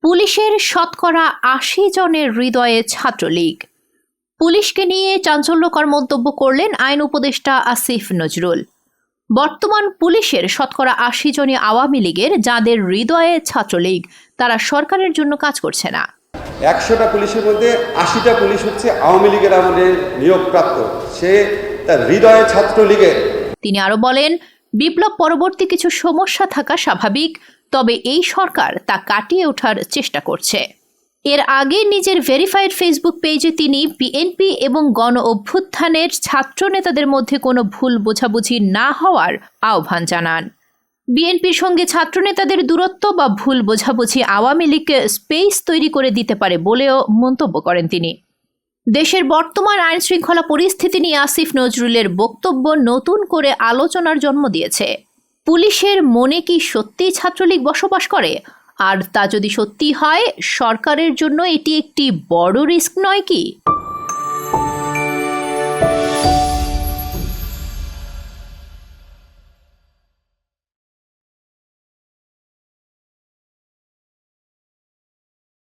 পুলিশের শতকরা ৮০ জনের হৃদয়ে ছাত্রলীগ। পুলিশকে নিয়ে চাঞ্চল্যকর মন্তব্য করলেন আইন উপদেষ্টা আসিফ নজরুল। বর্তমান পুলিশের শতকরা ৮০ জনই আওয়ামী লীগের, যাদের হৃদয়ে ছাত্রলীগ। তারা সরকারের জন্য কাজ করছে না। ১০০টা পুলিশের মধ্যে ৮০টা পুলিশ হচ্ছে আওয়ামী লীগের আমাদের নিয়োগপ্রাপ্ত, সে তার হৃদয়ে ছাত্রলীগের। তিনি আরো বলেন, বিপ্লব পরবর্তী কিছু সমস্যা থাকা স্বাভাবিক, তবে এই সরকার তা কাটিয়ে ওঠার চেষ্টা করছে। এর আগে নিজের ভেরিফাইড ফেসবুক পেজে তিনি বিএনপি এবং গণ অভ্যুত্থানের ছাত্র নেতাদের মধ্যে কোনো ভুল বোঝাবুঝি না হওয়ার আহ্বান জানান। বিএনপির সঙ্গে ছাত্র নেতাদের দূরত্ব বা ভুল বোঝাবুঝি আওয়ামী লীগকে স্পেস তৈরি করে দিতে পারে বলেও মন্তব্য করেন তিনি। দেশের বর্তমান আইন শৃঙ্খলা পরিস্থিতি নিয়ে আসিফ নজরুলের বক্তব্য নতুন করে আলোচনার জন্ম দিয়েছে। পুলিশের মনে কি সত্যিই ছাত্রলীগ বসবাস করে? আর তা যদি সত্যি হয়, সরকারের জন্য এটি একটি বড় রিস্ক নয় কি?